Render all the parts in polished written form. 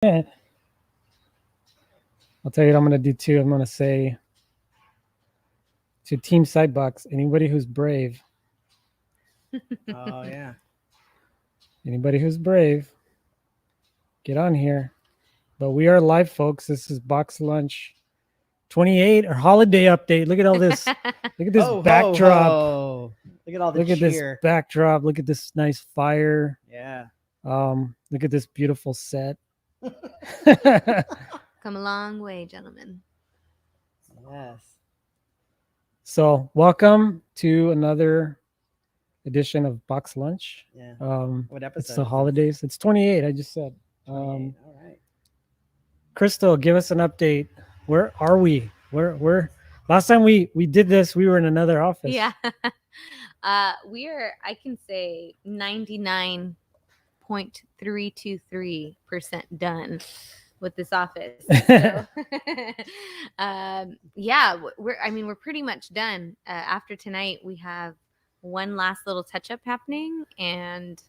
I'll tell you what I'm going to do too. I'm going to say to Team Sidebox, anybody who's brave, Oh yeah. anybody who's brave, get on here. But we are live, folks. This is Box Lunch 28, our holiday update. Look at all this. Look at this Ho, ho, backdrop. ho. Look at all the Look at this cheer. backdrop. Look at this nice fire. Yeah. Look at this beautiful set. Come a long way, gentlemen. Yes. So, welcome to another edition of Box Lunch. Yeah. It's What episode? the is holidays. It's 28. I just said. this? 28. All right. Crystal, give us an update. Where are we? Where? Last time we did this, we were in another office. Yeah. We are, I can say, 99.323% done with this office. So, yeah, we're pretty much done. After tonight, we have one last little touch up happening, and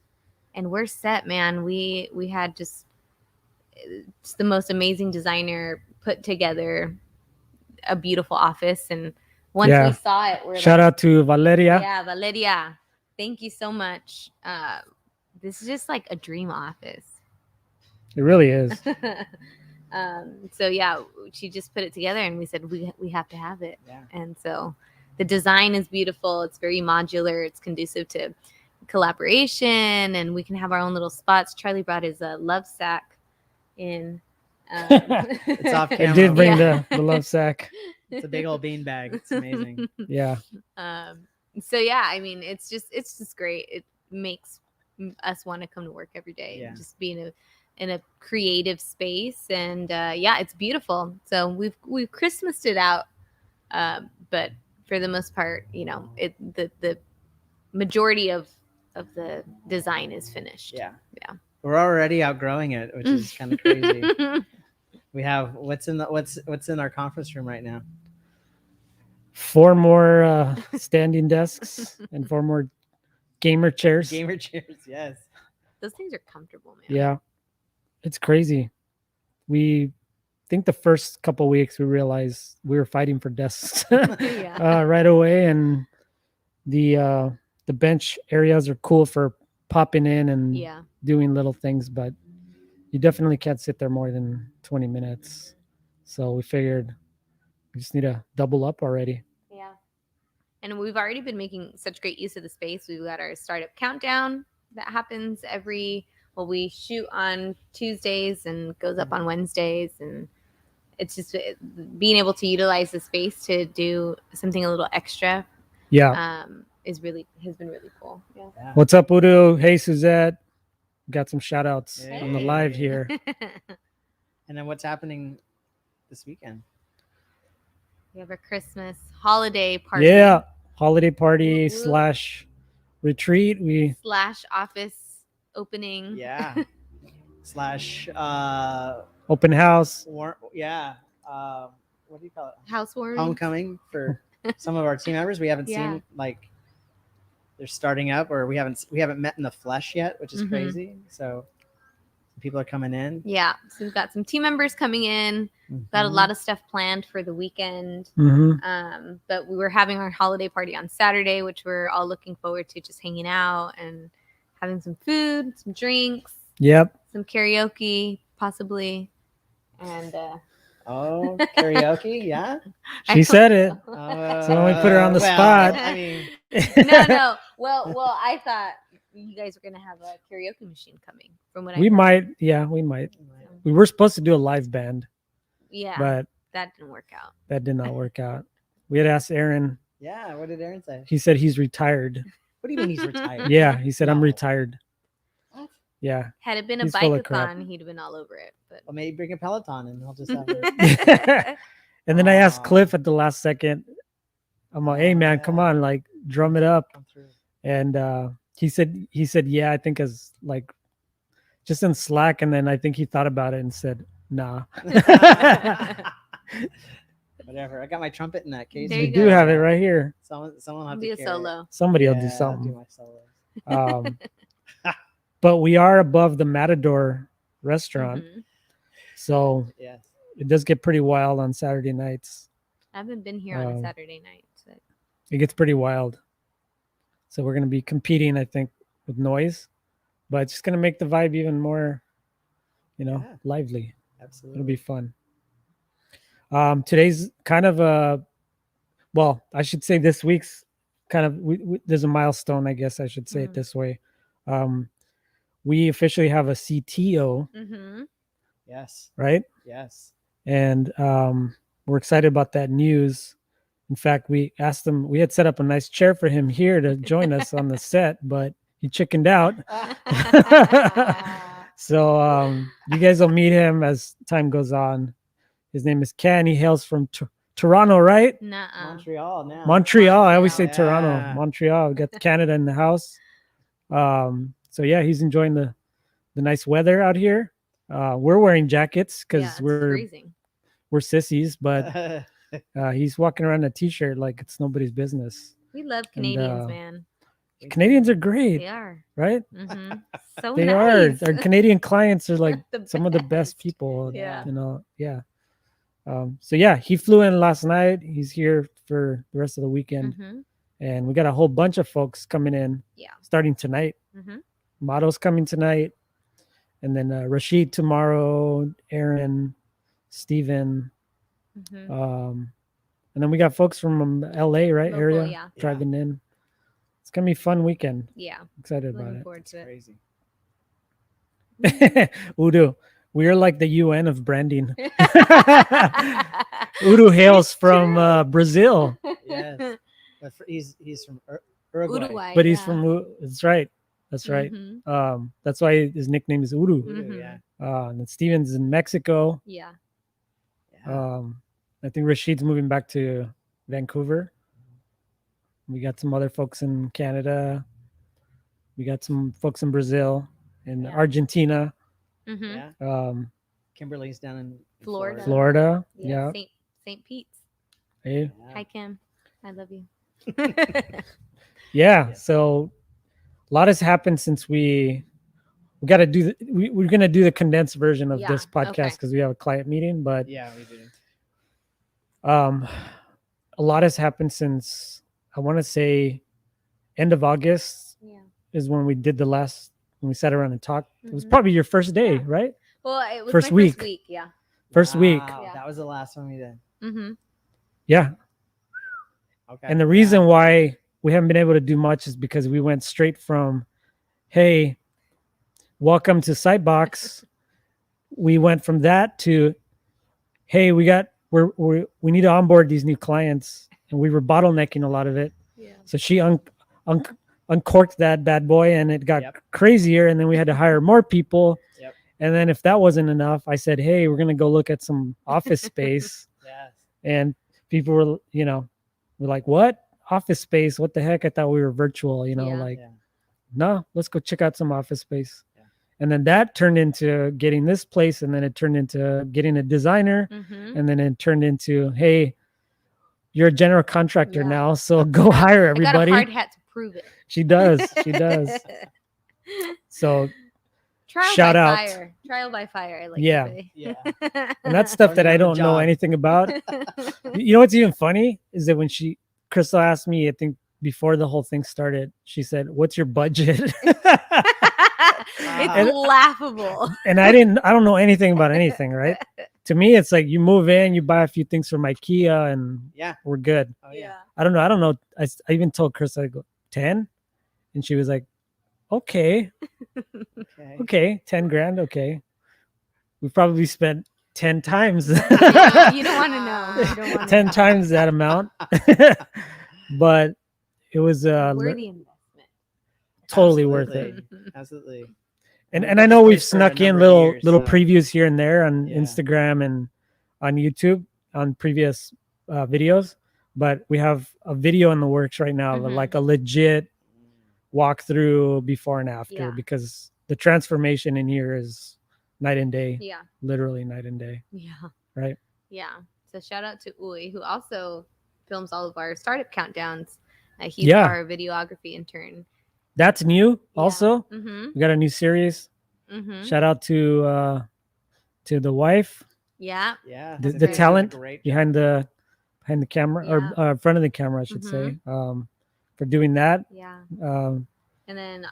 we're set, man. We had just the most amazing designer put together a beautiful office, and once we saw it, we're shout out to Valeria. Yeah, Valeria, thank you so much. This is just like a dream office. It really is. So yeah, she just put it together, and we said we have to have it. Yeah. And so the design is beautiful. It's very modular. It's conducive to collaboration, and we can have our own little spots. Charlie brought his love sack in. It's off I camera. did bring Yeah. the love sack. It's a big old bean bag. It's amazing. Yeah. So yeah, I mean, it's just great. It makes us want to come to work every day. Yeah. Just be in a creative space, and yeah, it's beautiful. So we've Christmased it out, but for the most part, you know, the majority of the design is finished. Yeah. Yeah. We're already outgrowing it, which is kind of crazy. We have what's in our conference room right now? 4 more standing desks and 4 more gamer chairs. Gamer chairs. Yes. Those things are comfortable, man. Yeah. It's crazy. We think the first couple weeks we realized we were fighting for desks Yeah. right away, and the bench areas are cool for popping in and Yeah. doing little things, but you definitely can't sit there more than 20 minutes. So we figured we just need to double up already. Yeah. And we've already been making such great use of the space. We've got our startup countdown that happens we shoot on Tuesdays and goes up on Wednesdays. And it's just being able to utilize the space to do something a little extra. Yeah. Has been really cool. Yeah. Yeah. What's up, Udo? Hey, Suzette. Got some shout outs on the Hey. live here. And then what's happening this weekend? We have a Christmas holiday party. Yeah. Holiday party Woo woo. / retreat. We / office opening. Yeah. Slash open house. what do you call it? Housewarming. Homecoming for some of our team members. We haven't Yeah. seen, like, they're starting up, or we haven't met in the flesh yet, which is Mhm. crazy. So people are coming in. Yeah. So we've got some team members coming in. Got a lot of stuff planned for the weekend. Mm-hmm. But we were having our holiday party on Saturday, which we're all looking forward to, just hanging out and having some food, some drinks, Yep. some karaoke, possibly. And Oh, karaoke, yeah. She said it. So when we put her on the spot. I mean, no. Well, I thought you guys were gonna have a karaoke machine coming. From what I We heard. might. Yeah, we might. We were supposed to do a live band, Yeah, but that didn't work out. that did not work out. We had asked Aaron. yeah. What did Aaron say? He said he's retired. What do you mean he's retired? Yeah, he said I'm No. retired. What? Yeah. Had it been a He's full of crap. bike-a-thon, he'd have been all over it. But Well, maybe bring a Peloton and he'll just have it. And then I asked Aw. Cliff at the last second. I'm like, hey man, come Yeah. on, like drum it up. Come through. And he said, yeah, I think as like just in Slack. And then I think he thought about it and said, nah. Whatever. I got my trumpet in that case. There We you do go. have it right here. Someone will have be to a carry it. solo. Somebody will Yeah, do I'll something. do my solos. But we are above the Matador restaurant. Mhm. So Yes. it does get pretty wild on Saturday nights. I haven't been here on a Um, Saturday night. So. It gets pretty wild. So we're going to be competing, I think, with noise, but it's just going to make the vibe even more, Yeah. lively. Absolutely. It'll be fun. Today's kind of well, I should say this week's kind of, there's a milestone, I guess I should say it this way. We officially have a CTO, Mm-hmm. Yes. right? Yes. And we're excited about that news. In fact, we asked him, we had set up a nice chair for him here to join us on the set, but he chickened out. So you guys will meet him as time goes on. His name is Ken. He hails from Toronto, right? Nuh-uh. Montreal now. Montreal. I always say Montreal. Toronto. Yeah. Montreal. We got Canada in the house. So yeah, he's enjoying the nice weather out here. We're wearing jackets because Yeah, it's we're freezing. sissies, but he's walking around in a t-shirt like it's nobody's business. We love Canadians, uh, man. Canadians are great, They are. right? Mm-hmm. So They nice. are. Our Canadian clients are like The some of the best best. people. Yeah. Yeah. So yeah, he flew in last night. He's here for the rest of the weekend, Mm-hmm. and we got a whole bunch of folks coming in. Yeah. Starting tonight. Mm-hmm. Motto's coming tonight, and then Rashid tomorrow. Aaron, Steven. Mm-hmm. And then we got folks from LA, right? Local, area yeah. driving in. It's gonna be a fun weekend. Yeah. Excited about Looking it. forward to it. Crazy. Udo, we are like the UN of branding. Udo hails from Brazil, Yes. But he's from Uruguay. Uruguay. but he's yeah. from. That's right. That's right. Mhm. That's why his nickname is Udo. Uruguay, Mhm. Yeah. And then Steven's in Mexico. Yeah. Yeah. I think Rashid's moving back to Vancouver. We got some other folks in Canada. We got some folks in Brazil and Yeah. Argentina, Mm-hmm. Yeah. Kimberly's down in Florida. Florida. Yeah. Yeah. St. Pete's. Hey. Yeah. Hi, Kim. I love you. Yeah. So a lot has happened since we got to do we're going to do the condensed version of Yeah, this podcast okay. because we have a client meeting, but Yeah, we do. a lot has happened since, I want to say, end of August Yeah. is when we did when we sat around and talked. It was Mhm. probably your first day, Yeah. right? Well, it was First my week. first week. Yeah. First week. Wow, Yeah. That was the last one we did. Mm-hmm. Yeah. Okay. And the reason why we haven't been able to do much is because we went straight from, hey, welcome to Sitebox. We went from that to, hey, we need to onboard these new clients, and we were bottlenecking a lot of it. Yeah. So she uncorked that bad boy, and it got Yep. crazier, and then we had to hire more people. Yep. And then if that wasn't enough, I said, hey, we're gonna go look at some office space. Yes. And people were like, what? Office space? What the heck? I thought we were virtual, Yeah. like, Yeah. no, let's go check out some office space. Yeah. And then that turned into getting this place, and then it turned into getting a designer, Mm-hmm. and then it turned into, hey, you're a general contractor Yeah. now, so go hire I got a everybody. hard hat to prove it. She does. She does. So, Trial Shout by out. fire. Trial by fire. I like Yeah. to say. Yeah. and that's stuff that Learning I on the don't know job. anything about. You know what's even funny is that when Crystal asked me, I think before the whole thing started, she said, "What's your budget?" It's laughable. And I don't know anything about anything, right? To me, it's like you move in, you buy a few things from IKEA, and Yeah. we're good. Oh yeah. I don't know. I even told Chris, I go 10, and she was like, okay, Okay. 10 grand, okay. We probably spent 10 times, You don't want to know. You don't want to 10 know. times that amount, but it was Worthy investment. totally worth it. Absolutely. Absolutely. And We've and I had know this we've place for a snuck in number of little years, little so- previews here and there on Yeah. Instagram and on YouTube on previous videos, but we have a video in the works right now, Mhm. like a legit walkthrough before and after, Yeah. because the transformation in here is night and day, Yeah. literally night and day, Yeah. right? Yeah. So shout out to Uy, who also films all of our startup countdowns. He's Yeah. our videography intern. That's new. Also, Mm-hmm. we got a new series. Mm-hmm. Shout out to to the wife, Yeah. Yeah. the Cynthia's doing a talent great behind job. the camera Yeah. or front of the camera, I should say, for doing that. Yeah. Um, And then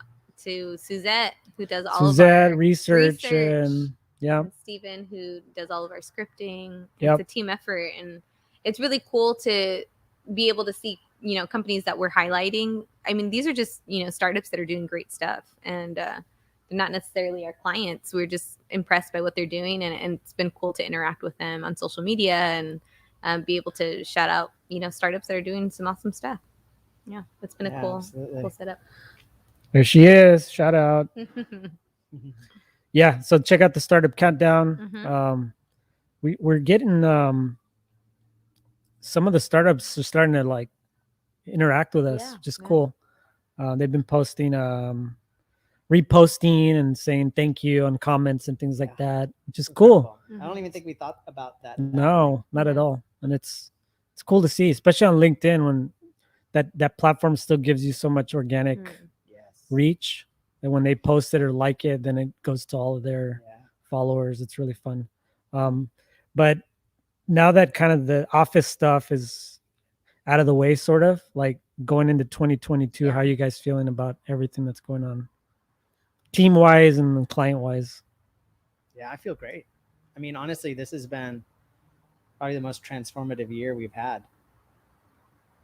to Suzette, who does all Suzette of our research, and yeah, and Stephen, who does all of our scripting. Yep. It's a team effort, and it's really cool to be able to see, companies that we're highlighting. I mean, these are just, startups that are doing great stuff, and they're not necessarily our clients. We're just impressed by what they're doing, and it's been cool to interact with them on social media and be able to shout out, startups that are doing some awesome stuff. Yeah, it's been a Yeah, cool absolutely. setup. there she is. Shout out. Mhm. Yeah, so check out the startup countdown. Mhm. We're getting some of the startups are starting to like interact with us, Yeah, which is yeah. cool. They've been posting, reposting and saying thank you on comments and things like Yeah. that, which is It's cool. incredible. I don't even think we thought about that. No, not at Yeah. all. And it's cool to see, especially on LinkedIn when that platform still gives you so much organic Mm. Yes. reach. And when they post it or like it, then it goes to all of their Yeah. followers. It's really fun. But now that kind of the office stuff is out of the way, sort of like going into 2022, Yeah. how are you guys feeling about everything that's going on, team wise and client wise? Yeah, I feel great. I mean, honestly, this has been probably the most transformative year we've had.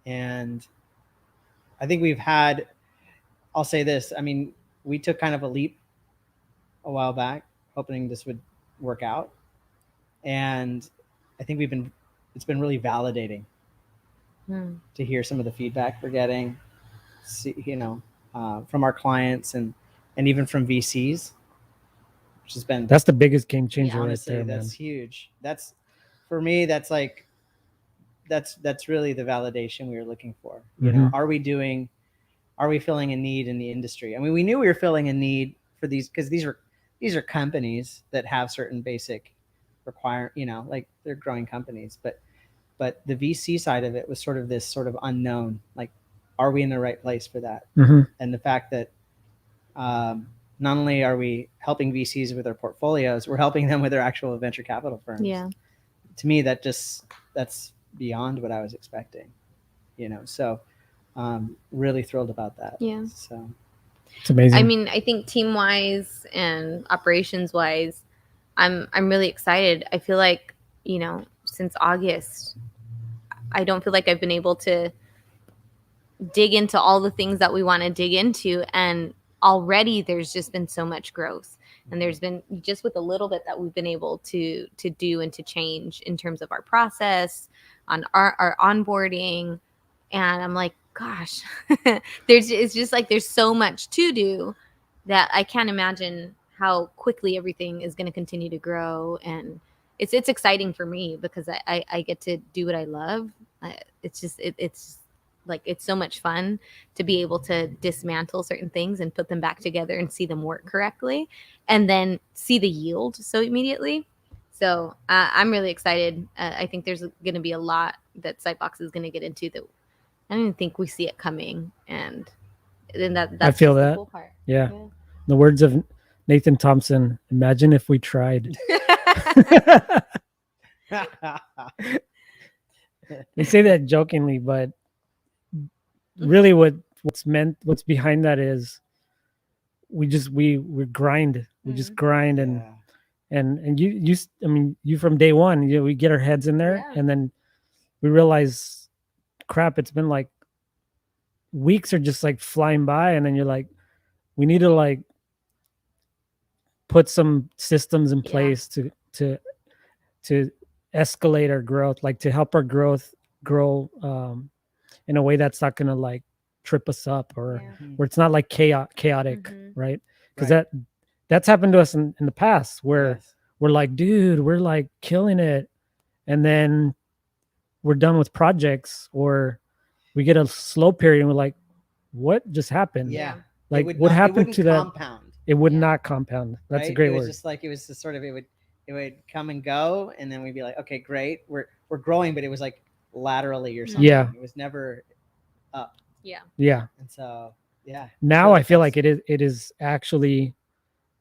And I think I'll say this. I mean, we took kind of a leap a while back, hoping this would work out. And I think it's been really validating Mm. to hear some of the feedback we're getting, from our clients and even from VCs, which has been That's the biggest game changer honestly, right there, that's man. huge. That's for me. That's like that's really the validation we were looking for. Mhm. Are we filling a need in the industry? I mean, we knew we were filling a need for these because these are companies that have certain basic like they're growing companies, but the VC side of it was sort of this sort of unknown. Like, are we in the right place for that? Mhm. And the fact that not only are we helping VCs with their portfolios, we're helping them with their actual venture capital firms. Yeah. To me, that's beyond what I was expecting. So really thrilled about that. Yeah. So It's amazing. I mean, I think team wise and operations wise, I'm really excited. I feel like, since August, I don't feel like I've been able to dig into all the things that we want to dig into, and already there's just been so much growth, and there's been just with a little bit that we've been able to do and to change in terms of our process on our onboarding. And I'm like, gosh, it's just like there's so much to do that I can't imagine how quickly everything is going to continue to grow. And it's exciting for me because I get to do what I love. It's just it's like it's so much fun to be able to dismantle certain things and put them back together and see them work correctly, and then see the yield so immediately. So I'm really excited. I think there's going to be a lot that Sitebox is going to get into that I don't even think we see it coming, and then that's feel just that. the cool part. Yeah. The words of Nathan Thompson, imagine if we tried. They say that jokingly, but really what's behind that is we grind. We just grind and you I mean, you from day one, we get our heads in there, Yeah. and then we realize, crap, it's been like weeks are just like flying by, and then you're like, we need to like put some systems in place to escalate our growth, like to help our growth grow in a way that's not going to like trip us up, or where it's not like chaotic, Mhm. right? Because Right. that's happened to us in the past, where Yes. we're like, dude, we're like killing it, and then we're done with projects, or we get a slow period and we're like, what just happened? Yeah. Like, what happened to that? Compound? It would Yeah. not compound. That's a Right? great It was word. just like it was just sort of it would come and go, and then we'd be like, okay, great, we're growing, but it was like laterally or something. Yeah. It was never up. Yeah. Yeah. And so yeah. Now really I feel fast. like it is actually,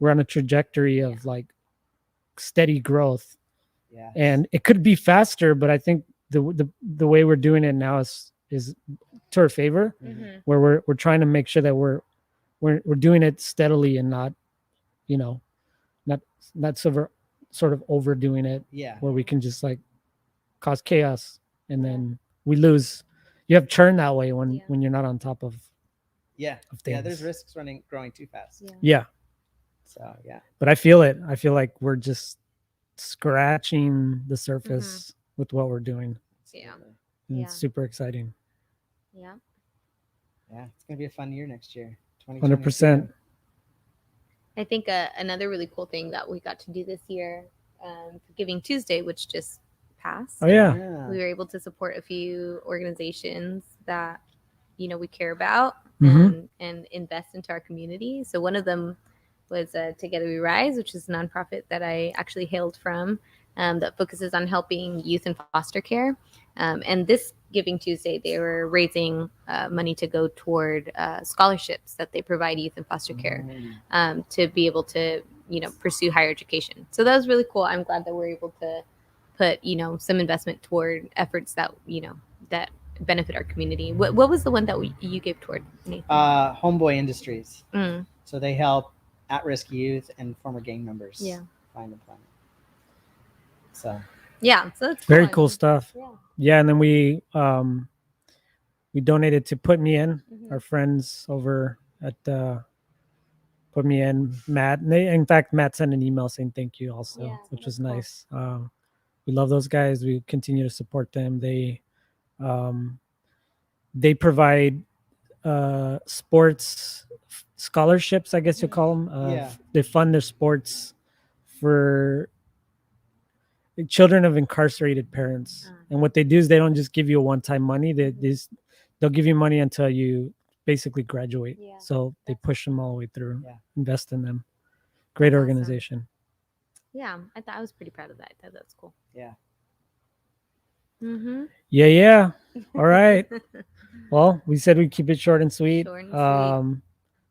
we're on a trajectory of like steady growth, Yeah. and it could be faster, but I think the way we're doing it now is to our favor, Mhm. where we're trying to make sure that we're doing it steadily and not, you know, not sort of overdoing it, Yeah. where we can just like cause chaos and Yeah. then we lose. You have churn that way when Yeah. when you're not on top of Yeah. things. Yeah. There's risks growing too fast. Yeah. Yeah, So yeah. but I feel it. I feel like we're just scratching the surface with what we're doing. Yeah. Absolutely. And Yeah. It's super exciting. Yeah. Yeah. It's gonna be a fun year next year. 100%. I think another really cool thing that we got to do this year, for Giving Tuesday, which just passed. Oh yeah. We were able to support a few organizations that, you know, we care about Mhm. and invest into our community. So one of them was Together We Rise, which is a nonprofit that I actually hailed from, that focuses on helping youth in foster care. And this Giving Tuesday, they were raising money to go toward scholarships that they provide youth in foster care, to be able to, you know, pursue higher education. So that was really cool. I'm glad that we're able to put, you know, some investment toward efforts that, you know, that benefit our community. What was the one that you gave toward, Nathan? Homeboy Industries. Mm. So they help at-risk youth and former gang members Yeah. find employment. So Yeah, so that's Very I cool mean, stuff. Yeah. Yeah, and then we donated to Put Me In, Mhm. our friends over at Put Me In, Matt. And in fact, Matt sent an email saying thank you also, Yeah, which that's was cool. nice. We love those guys. We continue to support them. They provide sports scholarships, I guess you call them. Yeah. They fund their sports for children of incarcerated parents. And what they do is they don't just give you a one-time money. They'll give you money until you basically graduate. Yeah, So they that's push them all the way through. Yeah. Invest in them. Great That's awesome. organization. Yeah, I thought I was pretty proud of that. I thought that's cool. Yeah. Mm-hmm. Yeah. All right. Well, we said we'd keep it short and sweet. Short and sweet.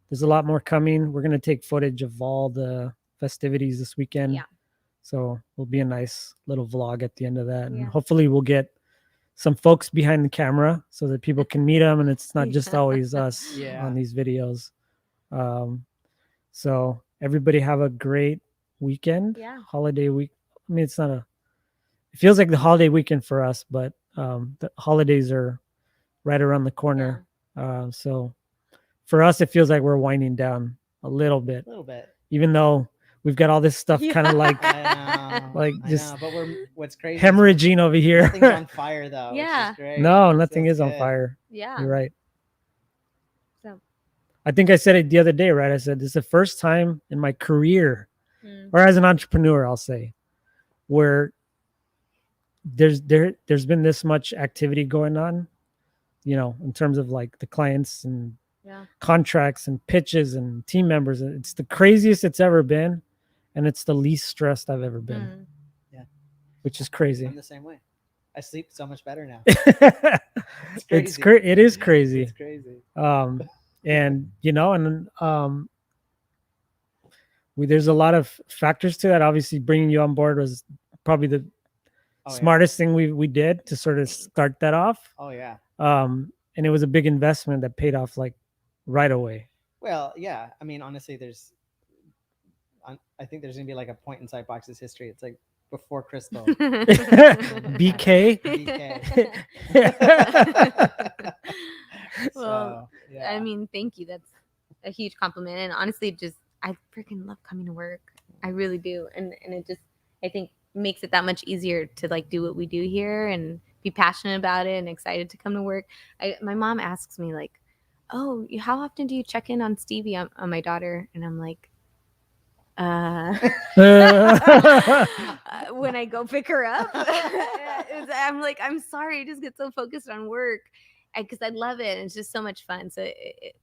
There's a lot more coming. We're gonna take footage of all the festivities this weekend. Yeah. So it'll be a nice little vlog at the end of that. And Yeah. hopefully we'll get some folks behind the camera so that people can meet them and it's not just Yeah. always us Yeah. on these videos. So everybody have a great weekend. Yeah. Holiday week. I mean, it feels like the holiday weekend for us, but the holidays are right around the corner. So for us, it feels like we're winding down a little bit, A little bit. even though we've got all this stuff kind of like I know. Like, I just know, but what's crazy is hemorrhaging over here. nothing's on fire though. Yeah. Which is great. No, So nothing it's is on good. fire. Yeah. You're right. So. I think I said it the other day, right? I said, this is the first time in my career, Mm. or as an entrepreneur, I'll say, where there's been this much activity going on, you know, in terms of like the clients and Yeah. contracts and pitches and team members. It's the craziest it's ever been, and it's the least stressed I've ever been, Mm. which is crazy. I'm the same way. I sleep so much better now. It is crazy. It's crazy. And you know, and there's a lot of factors to that. Obviously, bringing you on board was probably the smartest thing we did to sort of start that off. Oh yeah. And it was a big investment that paid off like right away. Well, yeah. I mean, honestly, I think there's gonna be like a point in Sidebox's history. It's like before Crystal. BK. Well, yeah. I mean, thank you. That's a huge compliment. And honestly, just I freaking love coming to work. I really do. And it just, I think, makes it that much easier to like do what we do here and be passionate about it and excited to come to work. My mom asks me like, "Oh, how often do you check in on Stevie, on my daughter?" And I'm like, when I go pick her up. I'm like, I'm sorry, I just get so focused on work because I love it and it's just so much fun. So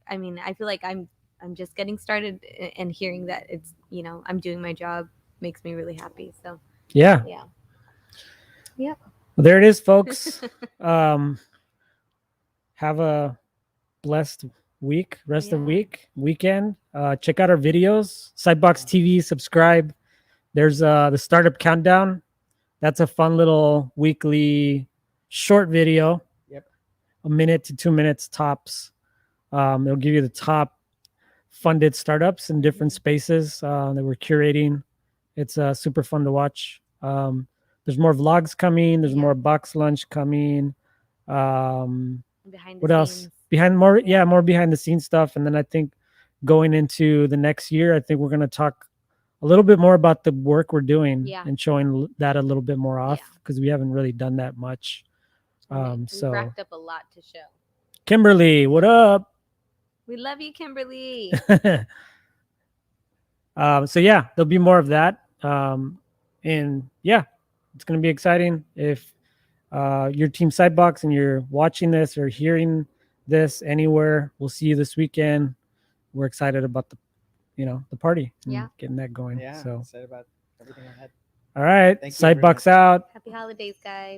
I mean, I feel like I'm just getting started, and hearing that it's, you know, I'm doing my job makes me really happy. So yeah. Yep. Well, there it is, folks. Have a blessed rest of weekend. Check out our videos, Sidebox TV, subscribe. There's the startup countdown. That's a fun little weekly short video. Yep. A minute to 2 minutes tops. It'll give you the top funded startups in different spaces that we're curating. It's super fun to watch. There's more vlogs coming. There's Yeah. more box lunch coming. Behind the What else? scenes. Behind more, yeah, more behind the scenes stuff. And then I think going into the next year, I think we're going to talk a little bit more about the work we're doing Yeah. and showing that a little bit more off Yeah. because we haven't really done that much. We've So racked up a lot to show. Kimberly, what up? We love you, Kimberly. So yeah, there'll be more of that. And yeah, it's going to be exciting. If your team Sidebox and you're watching this or hearing this anywhere, we'll see you this weekend. We're excited about the party and Yeah. getting that going. Yeah. So Excited about everything ahead. all right, Thank you, everyone. Sidebox out. Happy holidays, guys.